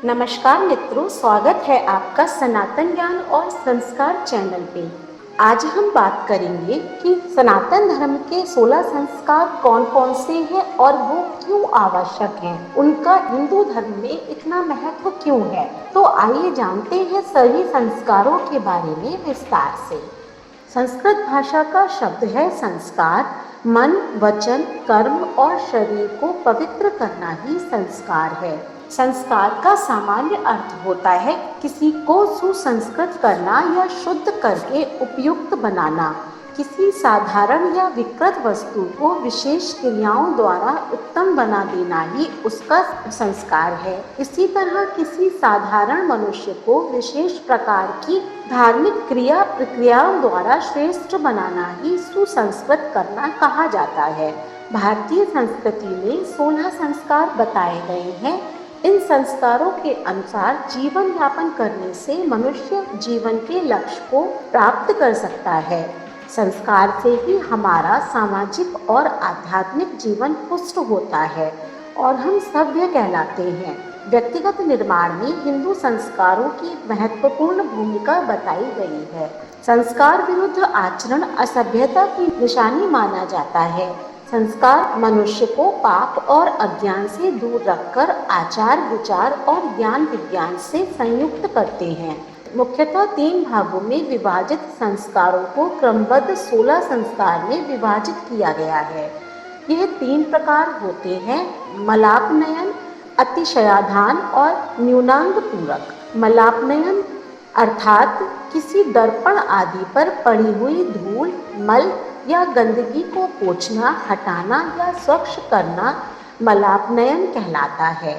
नमस्कार मित्रों, स्वागत है आपका सनातन ज्ञान और संस्कार चैनल पे। आज हम बात करेंगे कि सनातन धर्म के 16 संस्कार कौन कौन से हैं और वो क्यों आवश्यक हैं, उनका हिंदू धर्म में इतना महत्व क्यों है। तो आइए जानते हैं सभी संस्कारों के बारे में विस्तार से। संस्कृत भाषा का शब्द है संस्कार। मन, वचन, कर्म और शरीर को पवित्र करना ही संस्कार है। संस्कार का सामान्य अर्थ होता है किसी को सुसंस्कृत करना या शुद्ध करके उपयुक्त बनाना। किसी साधारण या विकृत वस्तु को विशेष क्रियाओं द्वारा उत्तम बना देना ही उसका संस्कार है। इसी तरह किसी साधारण मनुष्य को विशेष प्रकार की धार्मिक क्रिया प्रक्रियाओं द्वारा श्रेष्ठ बनाना ही सुसंस्कृत करना कहा जाता है। भारतीय संस्कृति में 16 संस्कार बताए गए हैं। इन संस्कारों के अनुसार जीवन यापन करने से मनुष्य जीवन के लक्ष्य को प्राप्त कर सकता है। संस्कार से ही हमारा सामाजिक और आध्यात्मिक जीवन पुष्ट होता है और हम सभ्य कहलाते हैं। व्यक्तिगत निर्माण में हिंदू संस्कारों की महत्वपूर्ण भूमिका बताई गई है। संस्कार विरुद्ध आचरण असभ्यता की निशानी माना जाता है। संस्कार मनुष्य को पाप और अज्ञान से दूर रखकर आचार, विचार और ज्ञान विज्ञान से संयुक्त करते हैं। मुख्यतः 3 भागों में विभाजित संस्कारों को क्रमबद्ध 16 संस्कार में विभाजित किया गया है। यह 3 प्रकार होते हैं: मलापनयन, अतिशयाधान और न्यूनांग पूरक। मलापनयन अर्थात किसी दर्पण आदि पर पड़ी हुई धूल, मल या गंदगी को पोंछना, हटाना या स्वच्छ करना मलापनयन कहलाता है।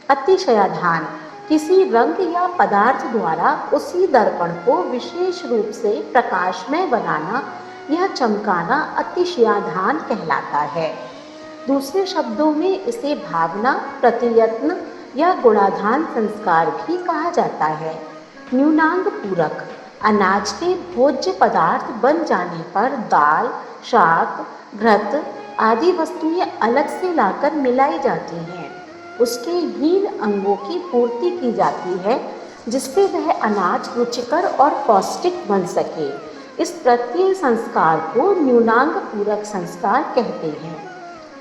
अतिशयाधान किसी रंग या पदार्थ द्वारा उसी दर्पण को विशेष रूप से प्रकाशमय बनाना या चमकाना अतिशयाधान कहलाता है। दूसरे शब्दों में इसे भावना, प्रतियत्न या गुणाधान संस्कार भी कहा जाता है। न्यूनांग पूरक अनाज के भोज्य पदार्थ बन जाने पर दाल, शाक, घृत आदि वस्तुएं अलग से लाकर मिलाई जाती हैं। उसके हीन अंगों की पूर्ति की जाती है जिससे वह अनाज रुचिकर और पौष्टिक बन सके। इस प्रत्येक संस्कार को न्यूनांग पूरक संस्कार कहते हैं।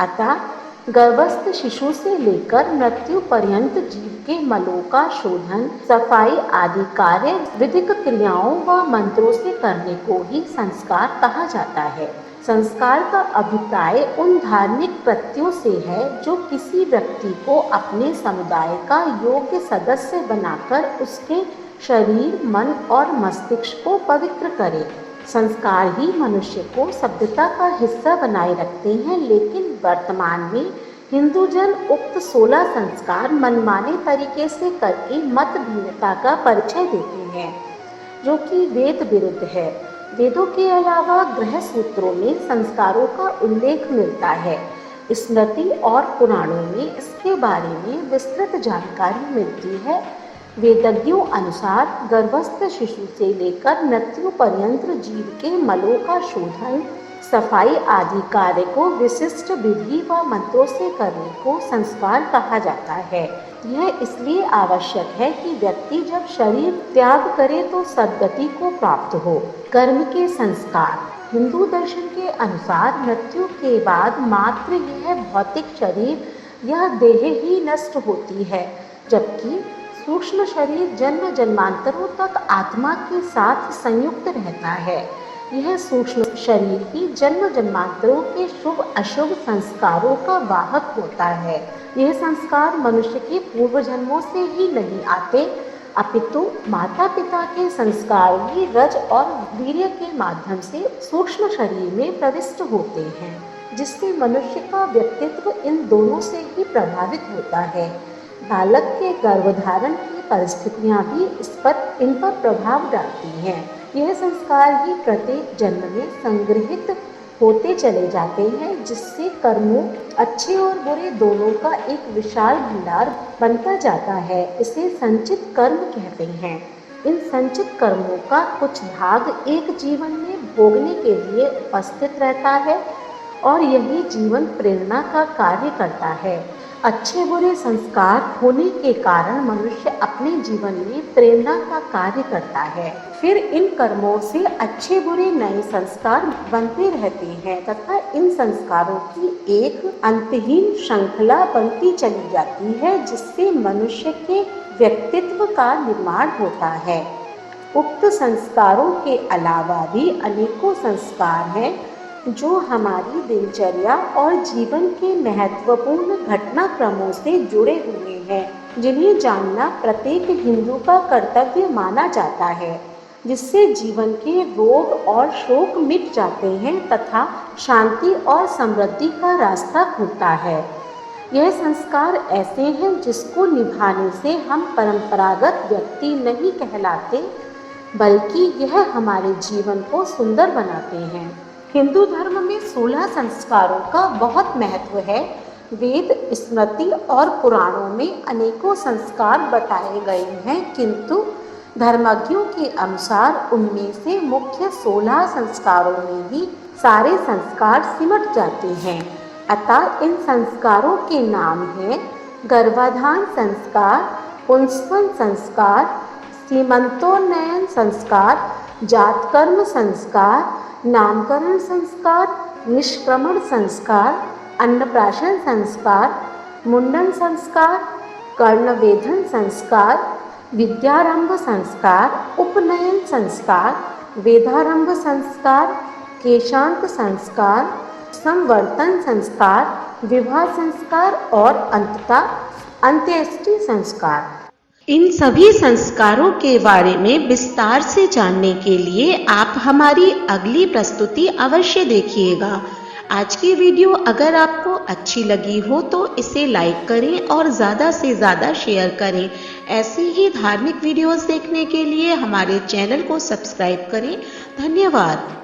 अतः गर्भस्थ शिशु से लेकर मृत्यु पर्यंत जीव के मलों का शोधन, सफाई आदि कार्य विधिक क्रियाओं व मंत्रों से करने को ही संस्कार कहा जाता है। संस्कार का अभिप्राय उन धार्मिक कृत्यों से है जो किसी व्यक्ति को अपने समुदाय का योग्य सदस्य बनाकर उसके शरीर, मन और मस्तिष्क को पवित्र करे। संस्कार ही मनुष्य को सभ्यता का हिस्सा बनाए रखते हैं, लेकिन वर्तमान में हिंदू जन उक्त 16 संस्कार मनमाने तरीके से करके मत भिन्नता का परिचय देते हैं, जो कि वेद विरुद्ध है। वेदों के अलावा गृह सूत्रों में संस्कारों का उल्लेख मिलता है। स्मृति और पुराणों में इसके बारे में विस्तृत जानकारी मिलती है। वेदज्ञों अनुसार गर्भस्थ शिशु से लेकर मृत्यु पर्यंत जीव के मलों का शोधन, सफाई आदि कार्य को विशिष्ट विधि व मंत्रों से करने को संस्कार कहा जाता है। यह इसलिए आवश्यक है कि व्यक्ति जब शरीर त्याग करे तो सद्गति को प्राप्त हो। कर्म के संस्कार हिंदू दर्शन के अनुसार मृत्यु के बाद मात्र यह भौतिक शरीर या देह ही नष्ट होती है, जबकि सूक्ष्म शरीर जन्म जन्मांतरों तक आत्मा के साथ संयुक्त रहता है। यह सूक्ष्म शरीर ही जन्म जन्मांतरों के शुभ अशुभ संस्कारों का वाहक होता है। यह संस्कार मनुष्य के पूर्व जन्मों से ही नहीं आते, अपितु माता पिता के संस्कार भी रज और वीर्य के माध्यम से सूक्ष्म शरीर में प्रविष्ट होते हैं, जिससे मनुष्य का व्यक्तित्व इन दोनों से ही प्रभावित होता है। बालक के गर्भधारण की परिस्थितियां भी इन पर प्रभाव डालती हैं। यह संस्कार ही प्रत्येक जन्म में संग्रहित होते चले जाते हैं, जिससे कर्मों अच्छे और बुरे दोनों का एक विशाल भंडार बनता जाता है। इसे संचित कर्म कहते हैं। इन संचित कर्मों का कुछ भाग एक जीवन में भोगने के लिए उपस्थित रहता है और यही जीवन प्रेरणा का कार्य करता है। अच्छे बुरे संस्कार होने के कारण मनुष्य अपने जीवन में प्रेरणा का कार्य करता है। फिर इन कर्मों से अच्छे बुरे नए संस्कार बनते रहते हैं तथा इन संस्कारों की एक अंतहीन श्रृंखला बनती चली जाती है, जिससे मनुष्य के व्यक्तित्व का निर्माण होता है। उक्त संस्कारों के अलावा भी अनेकों संस्कार हैं जो हमारी दिनचर्या और जीवन के महत्वपूर्ण घटनाक्रमों से जुड़े हुए हैं, जिन्हें जानना प्रत्येक हिंदू का कर्तव्य माना जाता है, जिससे जीवन के रोग और शोक मिट जाते हैं तथा शांति और समृद्धि का रास्ता खुलता है। यह संस्कार ऐसे हैं जिसको निभाने से हम परंपरागत व्यक्ति नहीं कहलाते, बल्कि यह हमारे जीवन को सुंदर बनाते हैं। हिंदू धर्म में 16 संस्कारों का बहुत महत्व है। वेद, स्मृति और पुराणों में अनेकों संस्कार बताए गए हैं, किंतु धर्मज्ञों के अनुसार उनमें से मुख्य 16 संस्कारों में ही सारे संस्कार सिमट जाते हैं। अतः इन संस्कारों के नाम हैं गर्भाधान संस्कार, पुंसवन संस्कार, सीमंतोन्नयन संस्कार, जातकर्म संस्कार, नामकरण संस्कार, निष्क्रमण संस्कार, अन्नप्राशन संस्कार, मुंडन संस्कार, कर्णवेधन संस्कार, विद्यारंभ संस्कार, उपनयन संस्कार, वेदारंभ संस्कार, केशांत संस्कार, संवर्तन संस्कार, विवाह संस्कार और अंततः अंत्येष्टि संस्कार। इन सभी संस्कारों के बारे में विस्तार से जानने के लिए आप हमारी अगली प्रस्तुति अवश्य देखिएगा। आज की वीडियो अगर आपको अच्छी लगी हो तो इसे लाइक करें और ज़्यादा से ज़्यादा शेयर करें। ऐसे ही धार्मिक वीडियोस देखने के लिए हमारे चैनल को सब्सक्राइब करें। धन्यवाद।